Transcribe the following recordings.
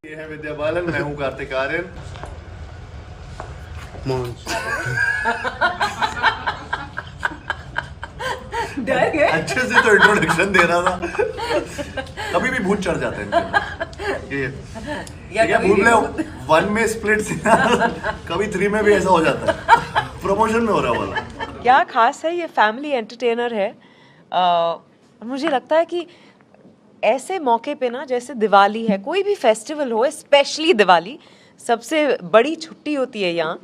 ये है विद्या बालन, मैं हूँ कार्तिक आर्यन। डर गए? अच्छे से तो इंट्रोडक्शन दे रहा था। कभी भी भूत चढ़ जाता है इनके। ये भूत ले 1 में स्प्लिट कभी 3 में भी ऐसा हो जाता है। प्रमोशन में हो रहा वाला। क्या खास है, ये फैमिली एंटरटेनर है। मुझे लगता है कि ऐसे मौके पे ना, जैसे दिवाली है, कोई भी फेस्टिवल हो, स्पेशली दिवाली सबसे बड़ी छुट्टी होती है यहाँ,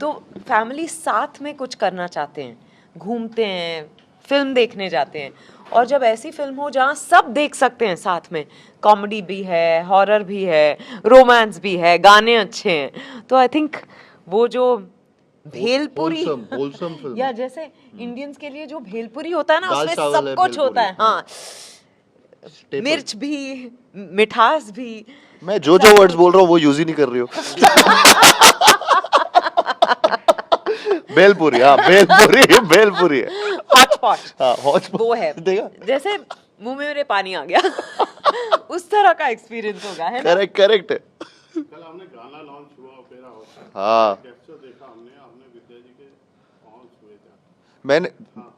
तो फैमिली साथ में कुछ करना चाहते हैं, घूमते हैं, फिल्म देखने जाते हैं। और जब ऐसी फिल्म हो जहाँ सब देख सकते हैं साथ में, कॉमेडी भी है, हॉरर भी है, रोमांस भी है, गाने अच्छे हैं, तो आई थिंक वो जो भेलपुरी wholesome या जैसे इंडियंस के लिए जो भेलपुरी होता है ना, दाल उसमें चावल सब है, कुछ होता है। हाँ, Staple. मिर्च भी, मिठास भी। मैं जो वर्ड्स बोल रहा हूँ वो यूज ही नहीं कर रही हूँ। भेलपुरी, हाँ भेलपुरी है। हॉट पॉट, हाँ हॉट वो है। देखा, जैसे मुंह में मेरे पानी आ गया। उस तरह का एक्सपीरियंस होगा, है ना? करेक्ट है। कल हमने गाना लॉन्च हुआ ओपेरा हाउस में। हाँ कैप्चर देखा हमने विद्या जी के पाँव छुए थे।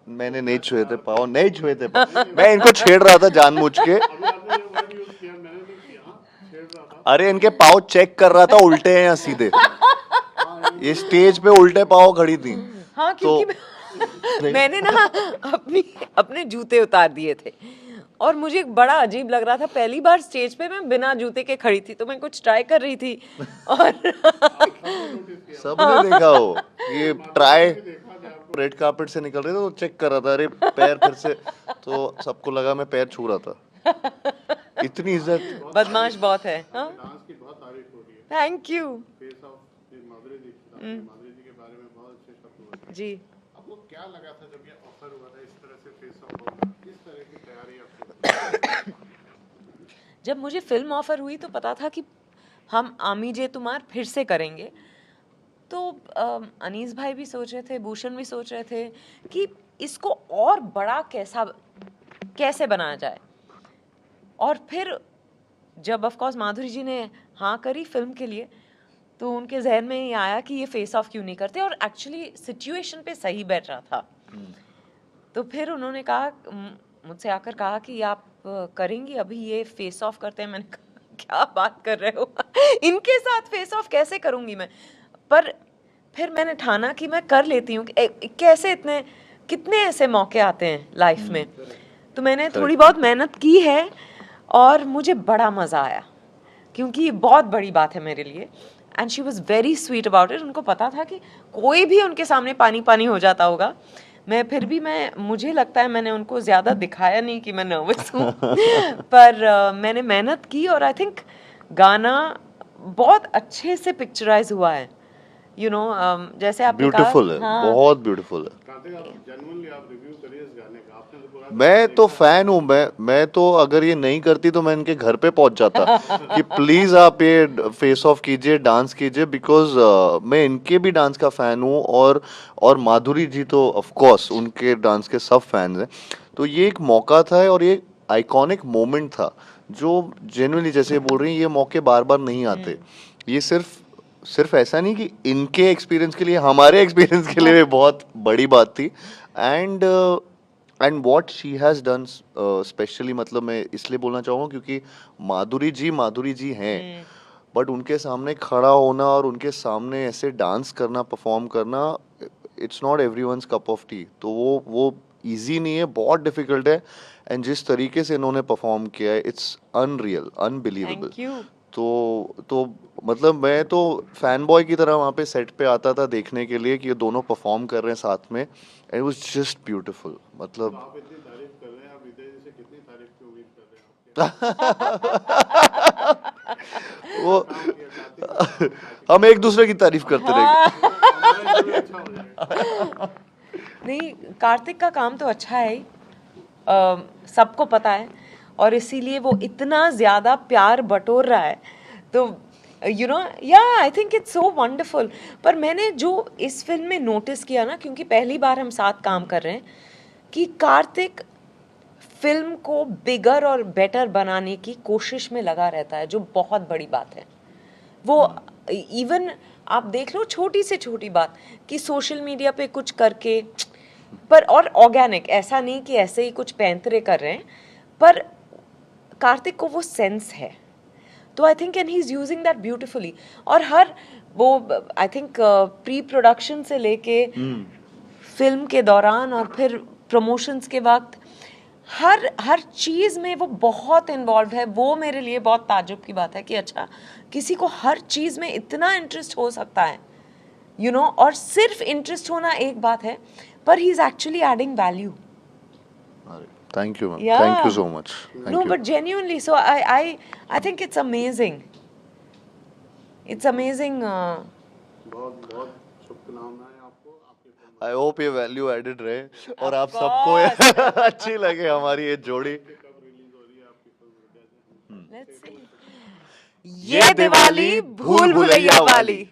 मैंने नहीं छुए थे पाँव, नहीं छुए थे पाँव। मैं इनको छेड़ रहा था जानबूझ के। अभी आपने ये वर्ड यूज किया, मैंने नहीं किया। हाँ, छेड़ रहा था। अरे इनके पाँव चेक कर रहा था उल्टे हैं या सीधे। ये स्टेज पे उल्टे पाँव खड़ी थी। हाँ, क्योंकि मैंने ना अपने जूते उतार दिए थे और मुझे बड़ा अजीब लग रहा था। पहली बार स्टेज पे मैं बिना जूते के खड़ी थी, तो मैं कुछ ट्राई कर रही थी और सबने देखा हो ये ट्राई। रेड कार्पेट से निकल रहे थे तो चेक कर रहा था, अरे पैर फिर से, तो सबको लगा मैं पैर छू रहा था। इतनी इज्जत। बदमाश बहुत है। हाँ, डांस की बहुत तारीफ हो रही है। Thank you face of Madhuri Dixit, आपने माधुरी जी के बारे में बहुत अच्छे शब्द बोले। जी। आपको क्या लगा था जब ये ऑफर हुआ था इस तरह से फेस ऑफ होगा? किस तरह की तैयारी आपकी? जब मुझे फिल्म ऑफर हुई तो पता था कि हम आमी जे तुम्हार फिर से करेंगे। तो अनीस भाई भी सोच रहे थे, भूषण भी सोच रहे थे कि इसको और बड़ा कैसे बनाया जाए। और फिर जब ऑफ कोर्स माधुरी जी ने हाँ करी फिल्म के लिए, तो उनके जहन में ये आया कि ये फेस ऑफ क्यों नहीं करते, और एक्चुअली सिचुएशन पे सही बैठ रहा था। तो फिर उन्होंने कहा, मुझसे आकर कहा कि आप करेंगी अभी ये फेस ऑफ करते हैं। मैंने कहा क्या बात कर रहे हो? इनके साथ फेस ऑफ कैसे करूंगी मैं? पर फिर मैंने ठाना कि मैं कर लेती हूँ। कैसे कितने ऐसे मौके आते हैं लाइफ में। तो मैंने थोड़ी बहुत मेहनत की है और मुझे बड़ा मज़ा आया, क्योंकि ये बहुत बड़ी बात है मेरे लिए। And she was very sweet about it. उनको पता था कि कोई भी उनके सामने पानी पानी हो जाता होगा। मुझे लगता है मैंने उनको ज़्यादा दिखाया नहीं कि मैं नर्वस हूँ। पर मैंने मेहनत की और आई थिंक गाना बहुत अच्छे से पिक्चराइज हुआ है। जैसे आपने कहा, ब्यूटीफुल है, हाँ, बहुत ब्यूटीफुल है। कार्तिक, आप जेन्युइनली आप रिव्यू करिए इस गाने का। आपने तो पूरा मैं तो फैन हूँ। मैं तो अगर ये नहीं करती तो मैं इनके घर पे पहुंच जाता कि प्लीज आप ये फेस ऑफ कीजिए, डांस कीजिए, बिकॉज मैं इनके भी डांस का फैन हूँ। और माधुरी जी तो ऑफ कोर्स उनके डांस के सब फैंस हैं। तो ये एक मौका था और ये आइकॉनिक मोमेंट था जो जेन्युइनली, जैसे बोल रही हैं, ये मौके बार बार नहीं आते। ये सिर्फ ऐसा नहीं कि इनके एक्सपीरियंस के लिए, हमारे एक्सपीरियंस के लिए भी बहुत बड़ी बात थी। And what she has done specially, मतलब मैं इसलिए बोलना चाहूँगा क्योंकि माधुरी जी हैं, बट उनके सामने खड़ा होना और उनके सामने ऐसे डांस करना, परफॉर्म करना, it's not everyone's cup of T. तो वो इजी नहीं है, बहुत डिफिकल्ट है। एंड जिस तरीके से इन्होंने परफॉर्म किया है, it's unreal, unbelievable. Thank you. तो मतलब मैं तो फैन बॉय की तरह वहाँ पे सेट पे आता था देखने के लिए कि ये दोनों परफॉर्म कर रहे हैं साथ में। And it was just beautiful. मतलब आप इतनी तारीफ कर रहे हैं, आप विद्या जी से कितनी तारीफ की उम्मीद कर रहे हैं? वो हम एक दूसरे की तारीफ करते रहेंगे। हमारा इंटरव्यू अच्छा हो जाएगा। नहीं, कार्तिक का काम तो अच्छा है ही, सबको पता है, और इसीलिए वो इतना ज़्यादा प्यार बटोर रहा है। तो I think it's so wonderful. पर मैंने जो इस फिल्म में नोटिस किया ना, क्योंकि पहली बार हम साथ काम कर रहे हैं, कि कार्तिक फिल्म को बिगर और बेटर बनाने की कोशिश में लगा रहता है, जो बहुत बड़ी बात है। वो इवन आप देख लो छोटी से छोटी बात कि सोशल मीडिया पे कुछ करके, पर और ऑर्गेनिक, ऐसा नहीं कि ऐसे ही कुछ पैंतरे कर रहे हैं, पर कार्तिक को वो सेंस है, तो I think and he is using that beautifully. और हर वो आई थिंक प्री प्रोडक्शन से लेके फिल्म के दौरान और फिर प्रमोशंस के वक्त हर चीज़ में वो बहुत इन्वॉल्व है। वो मेरे लिए बहुत ताज्जुब की बात है कि अच्छा, किसी को हर चीज़ में इतना इंटरेस्ट हो सकता है, यू नो। और सिर्फ इंटरेस्ट होना एक बात है, पर he is actually adding value. Thank you, ma'am. Yeah. Thank you so much. Thank No, you. but genuinely, so I think it's amazing. It's amazing. बहुत बहुत शुभकामनाएं आपको, आपके फिल्म I hope ये value added रहे और आप Of सबको ये अच्छी लगे हमारी ये जोड़ी। कब रिलीज हो रही है आपकी फिल्म? Let's see. ये दिवाली भूल भुलैया वाली।